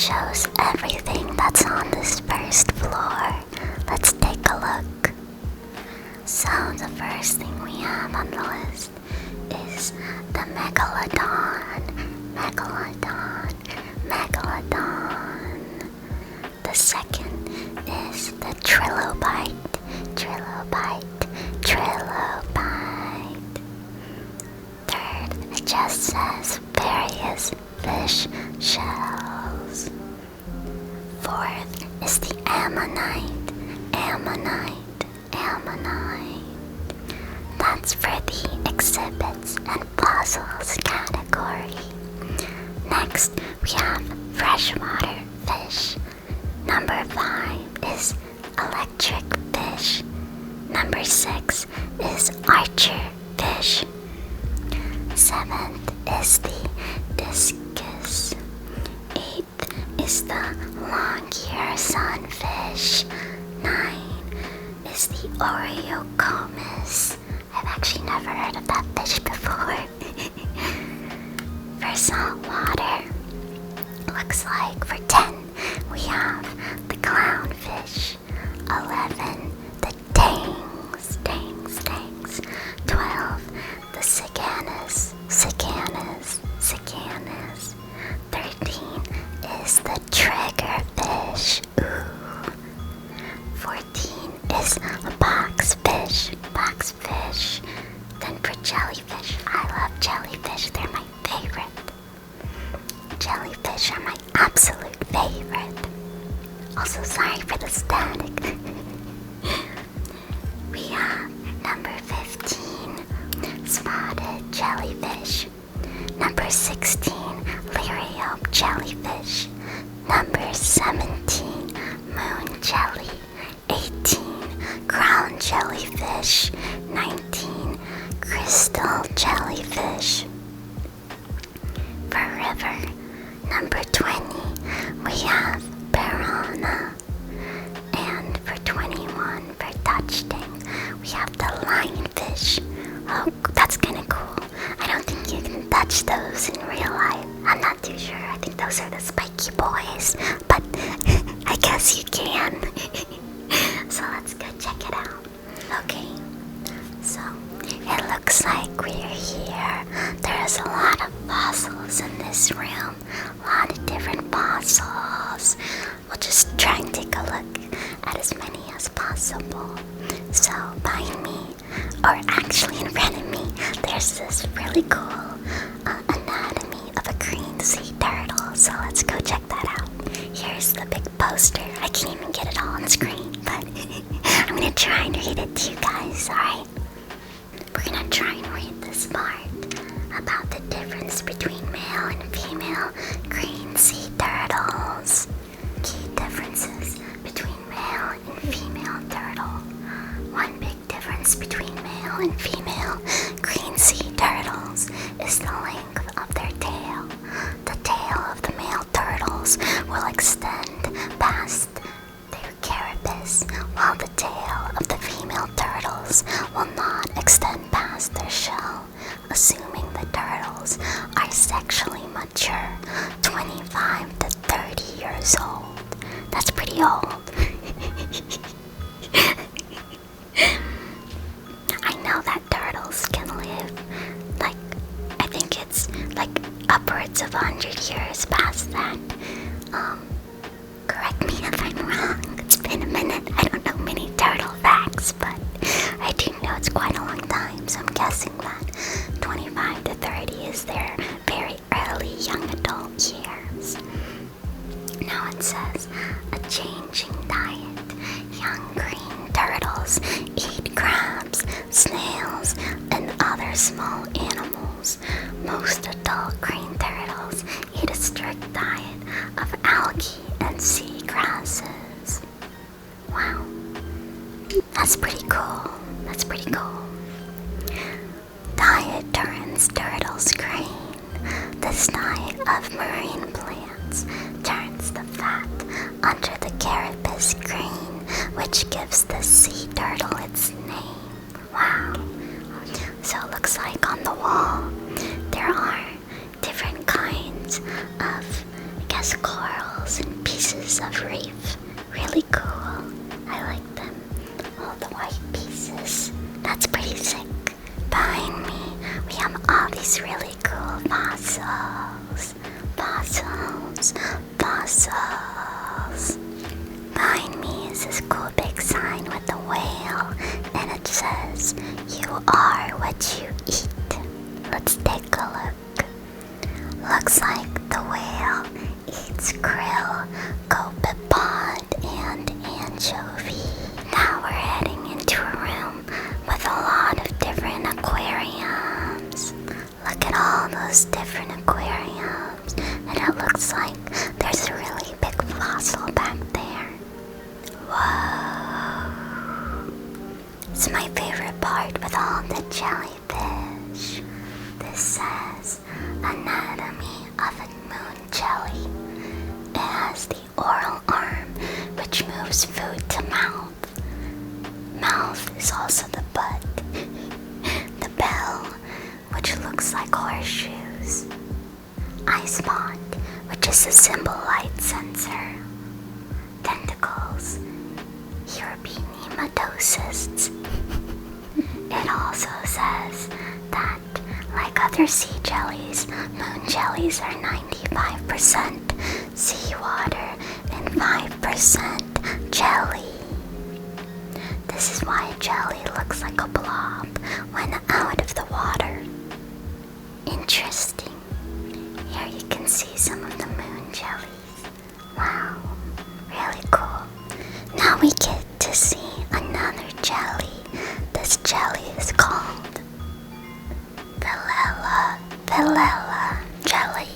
shows everything that's on this first floor. Let's take a look. So the first thing we have on the list is the megalodon. Megalodon. Megalodon. The second is the trilobite. Trilobite. Trilobite. Third, it just says various fish shells. Fourth is the ammonite. Ammonite. Ammonite. That's for the exhibits and fossils category. Next, we have freshwater fish. Number 5 is electric fish. Number 6 is archer fish. 7th is the discus. 8th is the long-ear sunfish. 9 is the Oreocomus. I've actually never heard of that fish before. For saltwater, looks like for 10 we have the clownfish. 11 the tangs. 12 the siganus. 13 is the triggerfish. Ooh. 14 is a boxfish. Then for jellyfish, I love jellyfish. They're my favorite. Jellyfish are my absolute favorite. Also, sorry for the static. We have number 15, spotted jellyfish. Number 16, liriope jellyfish. Number 17, moon jelly. 18, crown jellyfish. 19, crystal jellyfish. For river, number 20, we have piranha. And for 21, for touch tank, we have the lionfish. Oh, that's kind of cool. I don't think you can touch those in real life. I'm not too sure. I think those are the spiky boys. But I guess you can. So let's go check it out. Okay. So it looks like we're here. There's a lot of fossils in this room. A lot of different fossils. We'll just try and take a look at as many as possible. So behind me, or actually in front of me, there's this really cool anatomy of a green sea turtle. So let's go check that out. Here's the big poster. I can't even get it all on screen, but I'm gonna try and read it to you guys, alright? We're gonna try and read this part about the difference between male and female green sea turtles. Key differences between male and female turtle. One big difference between male and female green sea turtles is the length of their tail. The tail of the male turtles will extend past their carapace, while the tail of the female turtles will not extend past their shell, assuming the turtles are sexually mature, 25 to 30 years old. That's pretty old. I know that turtles can live, I think it's upwards of 100 years past that. Correct me if I'm wrong. It's been a minute. I don't know many turtle facts, but I do know it's quite a long time, so I'm guessing that 25 to 30 is their very early young adult years. Now it says, a changing diet. Young green turtles eat crabs, snails, and other small animals. Most adult green turtles eat a strict diet of algae and sea grasses. Wow. That's pretty cool. Diet turns turtles green. This diet of marine plants turns the fat under the carapace green, which gives the sea turtle its name. Wow. So it looks like on the wall there are different kinds of, corals of reef. Really cool. I like them. All the white pieces. That's pretty sick. Behind me, we have all these really cool fossils. Fossils. Fossils. Behind me is this cool big sign with a whale, and it says, "You are what you eat." Let's take a look. Looks like the whale eats krill, copepod, and anchovy. Now we're heading into a room with a lot of different aquariums. Look at all those different aquariums, and it looks like there's a really big fossil back there. Whoa! It's my favorite part with all the jellyfish. This says anatomy of a moon jelly. It has the oral arm, which moves food to mouth. Mouth is also the butt. The bell, which looks like horseshoes. Eye spot, which is a symbol light sensor. Tentacles, European nematocysts. It also says that, like other sea jellies, moon jellies are 95% seawater and 5% jelly. This is why a jelly looks like a blob when out of the water. Interesting. Here you can see some of the moon jellies. Wow, really cool. Now we get to see another jelly. This jelly is called Villela jelly.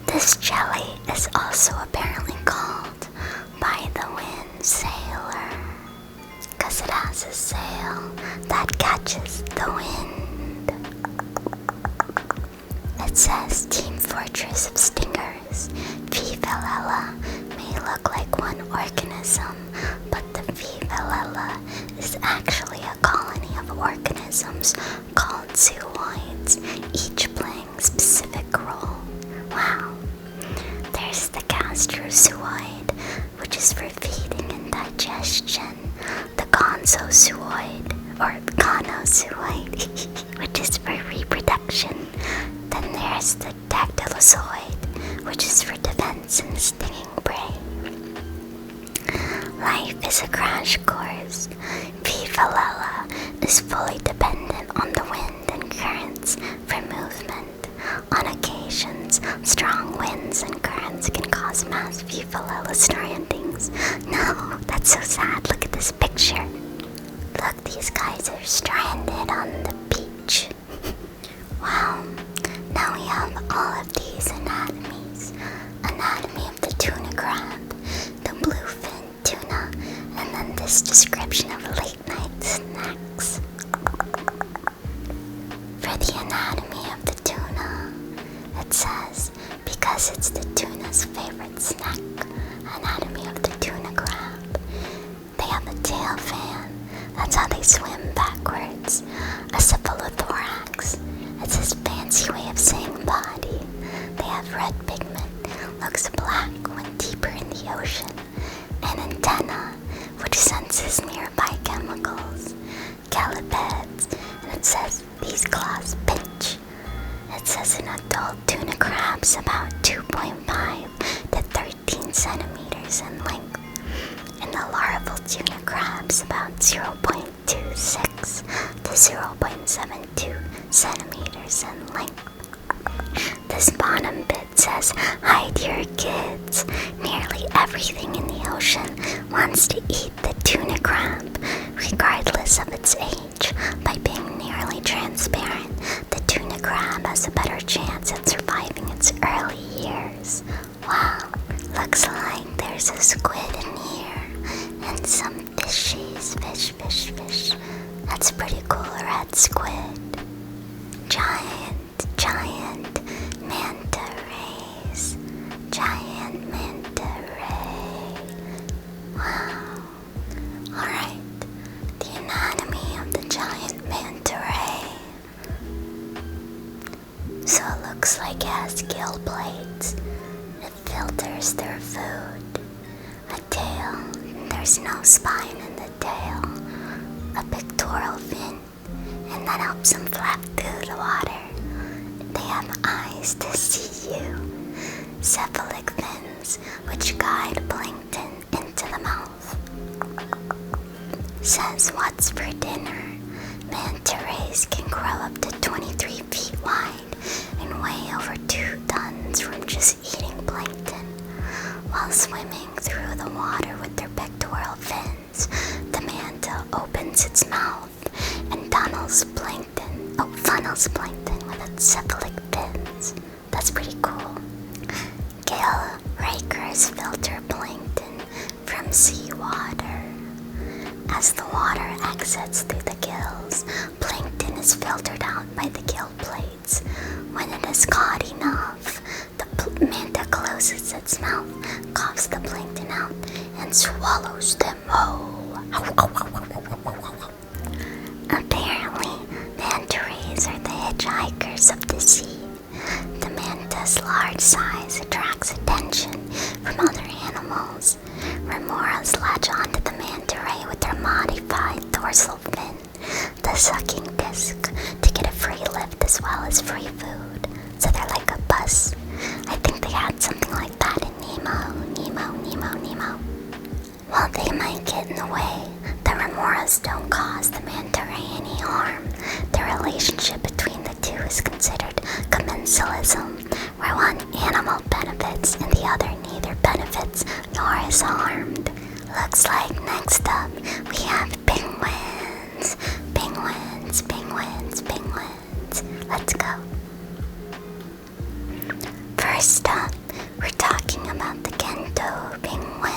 This jelly is also apparently called by the wind sailor, because it has a sail that catches the wind. It says Team Fortress of Stingers. Villela may look like one organism, but the Villela is actually a colony of organisms called zooids, each playing a specific role. Wow. There's the gastrozooid, which is for feeding and digestion. The gonzozooid, or gonozoid, which is for reproduction. Then there's the dactylozoid, which is for defense and stinging prey. Life is a crash course. Villela is fully dependent on the wind and currents for movement. On occasions, strong winds and currents can cause mass Villela strandings. No, that's so sad. Look at this picture. Look, these guys are stranded on the beach. Wow. Now we have all of these anatomies. Anatomy of the tuna crab, the bluefin tuna, and then this description of late night snacks. For the anatomy of the tuna, it says, because it's the tuna's favorite snack, anatomy of the tuna crab. They have a tail fan, that's how they swim backwards. A cephalothorax, it's his fancy way of saying body. They have red pigment, looks black when deeper in the ocean. An antenna, which senses nearby chemicals. Calipeds, and it says these claws pinch. It says an adult tuna crab's about 2.5 to 13 centimeters in length. And the larval tuna crab's about 0.26 to 0.72 centimeters in length. This bottom bit says, "Hi dear kids." Nearly everything in the ocean wants to eat the tuna crab, regardless of its age. By being nearly transparent, the tuna crab has a better chance at surviving its early years. Wow, looks like there's a squid in here, and some fishies, fish. That's pretty cool, red squid. Giant manta rays. Giant manta ray. Wow. Alright, the anatomy of the giant manta ray. So it looks like it has gill plates. It filters their food. A tail. There's no spine in the tail. A pectoral fin, and that helps them flap through the water. They have eyes to see you. Cephalic fins, which guide plankton into the mouth. Says what's for dinner. Manta rays can grow up to 23 feet wide and weigh over 2 tons from just eating plankton. While swimming through the water with their pectoral fins, the manta opens its mouth and funnels plankton with its cephalic fins. That's pretty cool. Gill rakers filter plankton from seawater. As the water exits through the gills, plankton is filtered out by the gill plates. When it is caught enough, the manta closes its mouth, coughs the plankton out, and swallows them whole. Apparently, manta rays are the hitchhikers of the sea. The manta's large size attracts attention from other animals. Remoras latch onto the manta ray with their modified dorsal fin, the sucking disc, to get a free lift as well as free food. So they're like a bus. I think they had something like that in Nemo. While they might get in the way, the remoras don't cause the manta ray any harm. The relationship between the two is considered commensalism, where one animal benefits and the other neither benefits nor is harmed. Looks like next up we have penguins. Penguins. Let's go. First up, we're talking about the Gento penguin.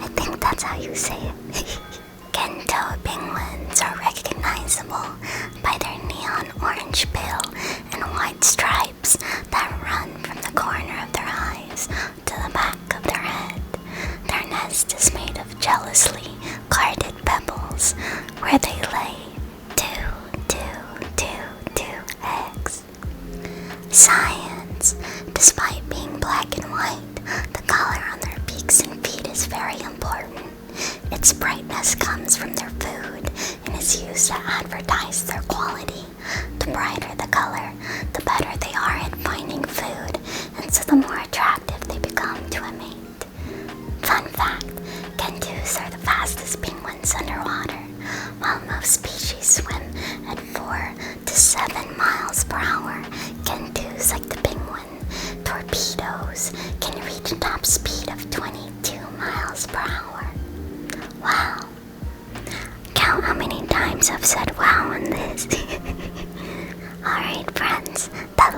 I think that's how you say it. Gento penguins are recognizable by their neon orange bill and white stripes that run from the corner of their eyes to the back of their head. Their nest is made of jealously guarded pebbles where they lay two eggs. Science. Despite being black and white, the color on their beaks and feet is very important. Its brightness comes from their food and is used to advertise their quality. The brighter the color, the better they are at finding food, and so the more attractive they become to a mate. Fun fact, kentus are the fastest penguins underwater. While most species swim at 4 to 7 miles per hour, kentus, like the penguin torpedoes, can reach a top speed of 22 miles per hour. Wow. Count how many times I've said wow on this. Alright friends, that